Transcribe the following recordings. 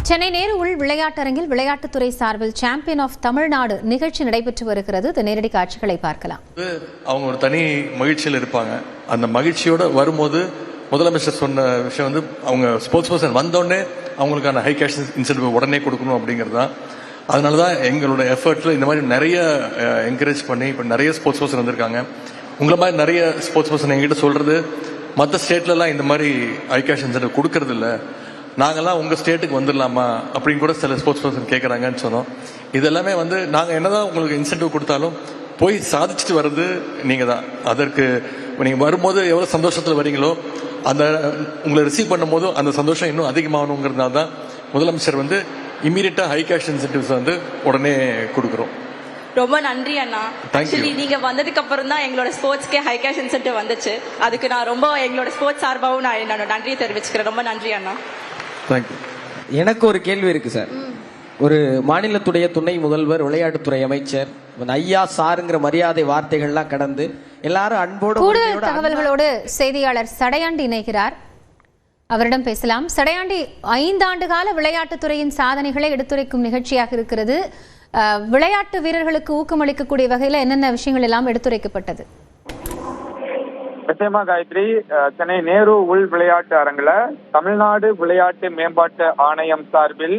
சென்னை நேரு உள் விளையாட்டரங்கில் விளையாட்டுத்துறை சார்பில் சாம்பியன் ஆஃப் தமிழ்நாடு நிகழ்ச்சி நடைபெற்று வருகிறது. நேரடி காட்சிகளை பார்க்கலாம். அவங்க ஒரு தனி மகிழ்ச்சியில் இருப்பாங்க. அந்த மகிழ்ச்சியோட வரும்போது முதலமைச்சர் சொன்ன விஷயம் வந்து அவங்க ஸ்போர்ட்ஸ் பர்சன் வந்தோடனே அவங்களுக்கான ஹை கேஷ் இன்சென்டிவ் உடனே கொடுக்கணும் அப்படிங்கிறது தான். அதனால தான் எங்களோட எஃபர்ட்ல இந்த மாதிரி நிறைய என்கரேஜ் பண்ணி இப்போ நிறைய ஸ்போர்ட்ஸ் பர்சன் வந்திருக்காங்க. உங்களை மாதிரி நிறைய ஸ்போர்ட்ஸ் பர்சன் எங்கிட்ட சொல்றது மற்ற ஸ்டேட்லலாம் இந்த மாதிரி ஹை கேஷ் இன்சென்டிவ் கொடுக்கறது இல்லை, நாங்கள்லாம் உங்கள் ஸ்டேட்டுக்கு வந்துடலாமா அப்படின்னு கூட சில ஸ்போர்ட்ஸ் பர்சன் கேட்குறாங்கன்னு சொன்னோம். இதெல்லாமே வந்து நாங்கள் என்னதான் உங்களுக்கு இன்சென்டிவ் கொடுத்தாலும் போய் சாதிச்சுட்டு வர்றது நீங்கள் தான். அதற்கு நீங்கள் வரும்போது எவ்வளோ சந்தோஷத்தில் வரீங்களோ அந்த உங்களை ரிசீவ் பண்ணும் போதும் அந்த சந்தோஷம் இன்னும் அதிகமாகணுங்கிறதுனால தான் முதலமைச்சர் வந்து இம்மீடியட்டாக ஹை கேஷ் இன்சென்டிவ்ஸ் வந்து உடனே கொடுக்குறோம். ரொம்ப நன்றி அண்ணா. ஆக்சுவலி நீங்க வந்ததுக்கு அப்புறம் தான் எங்களோட ஸ்போர்ட்ஸ்க்கே ஹை கேஷ் இன்சென்டிவ் வந்துச்சு. அதுக்கு நான் ரொம்ப எங்களோட ஸ்போர்ட்ஸ் சார்பாகவும் நான் என்னோட நன்றியை தெரிவிச்சுக்கிறேன். ரொம்ப நன்றி அண்ணா. எனக்கு ஒரு கேள்வி இருக்கு சார். ஒரு மாநிலத்துடைய துணை முதல்வர், விளையாட்டுத்துறை அமைச்சர், ஐயா சாருங்கிற மரியாதை வார்த்தைகள்லாம் கடந்து எல்லாரும் அன்போடு. கூடுதல் தகவல்களோடு செய்தியாளர் சடையாண்டி இணைகிறார். அவரிடம் பேசலாம். சடையாண்டி, 5 ஆண்டு கால விளையாட்டுத்துறையின் சாதனைகளை எடுத்துரைக்கும் நிகழ்ச்சியாக இருக்கிறது. விளையாட்டு வீரர்களுக்கு ஊக்கமளிக்கக்கூடிய வகையில் என்னென்ன விஷயங்கள் எல்லாம் எடுத்துரைக்கப்பட்டது? நிச்சயமா காயத்ரி, சென்னை நேரு உள் விளையாட்டு அரங்குல தமிழ்நாடு விளையாட்டு மேம்பாட்டு ஆணையம் சார்பில்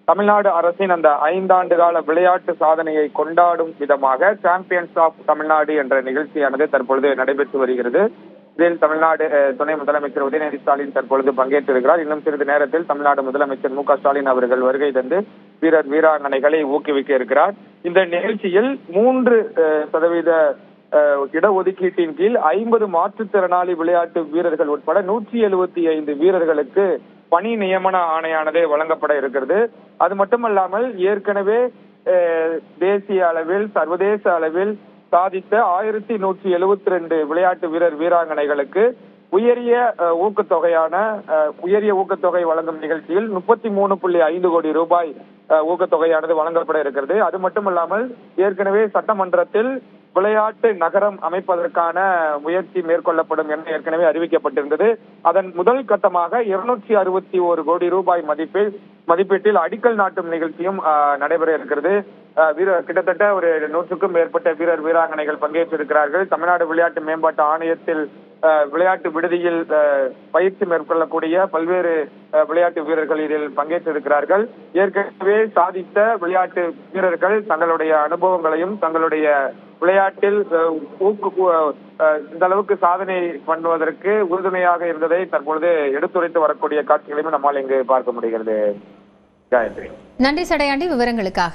தமிழ்நாடு அரசின் அந்த 5 ஆண்டு கால விளையாட்டு சாதனையை கொண்டாடும் விதமாக சாம்பியன்ஸ் ஆஃப் தமிழ்நாடு என்ற நிகழ்ச்சியானது தற்பொழுது நடைபெற்று வருகிறது. இதில் தமிழ்நாடு துணை முதலமைச்சர் உதயநிதி ஸ்டாலின் தற்பொழுது பங்கேற்றிருக்கிறார். இன்னும் சிறிது நேரத்தில் தமிழ்நாடு முதலமைச்சர் மு க ஸ்டாலின் அவர்கள் வருகை தந்து வீரர் வீராங்கனைகளை ஊக்குவிக்க இருக்கிறார். இந்த நிகழ்ச்சியில் 3% இடஒதுக்கீட்டின் கீழ் 50 மாற்றுத்திறனாளி விளையாட்டு வீரர்கள் உட்பட 175 வீரர்களுக்கு பணி நியமன ஆணையானது வழங்கப்பட இருக்கிறது. அது மட்டுமல்லாமல் ஏற்கனவே தேசிய அளவில் சர்வதேச அளவில் சாதித்த 1172 விளையாட்டு வீரர் வீராங்கனைகளுக்கு உயரிய ஊக்கத்தொகை வழங்கும் நிகழ்ச்சியில் 33.5 கோடி ரூபாய் ஊக்கத்தொகையானது வழங்கப்பட இருக்கிறது. அது மட்டுமல்லாமல் ஏற்கனவே சட்டமன்றத்தில் விளையாட்டு நகரம் அமைப்பதற்கான முயற்சி மேற்கொள்ளப்படும் என ஏற்கனவே அறிவிக்கப்பட்டிருந்தது. அதன் முதல் கட்டமாக 261 கோடி ரூபாய் மதிப்பீட்டில் அடிக்கல் நாட்டும் நிகழ்ச்சியும் நடைபெற இருக்கிறது. கிட்டத்தட்ட ஒரு 100க்கும் மேற்பட்ட வீரர் வீராங்கனைகள் பங்கேற்றிருக்கிறார்கள். தமிழ்நாடு விளையாட்டு மேம்பாட்டு ஆணையத்தில் விளையாட்டு விடுதியில் பயிற்சி மேற்கொள்ளக்கூடிய பல்வேறு விளையாட்டு வீரர்கள் இதில் பங்கேற்றிருக்கிறார்கள். ஏற்கனவே சாதித்த விளையாட்டு வீரர்கள் தங்களுடைய அனுபவங்களையும் தங்களுடைய விளையாட்டில் இந்த அளவுக்கு சாதனை பண்ணுவதற்கு உறுதுணையாக இருந்ததை தற்பொழுது எடுத்துரைத்து வரக்கூடிய காட்சிகளையும் நம்மால் இங்கு பார்க்க முடிகிறது. காயத்ரி, நன்றி சடையாண்டி விவரங்களுக்காக.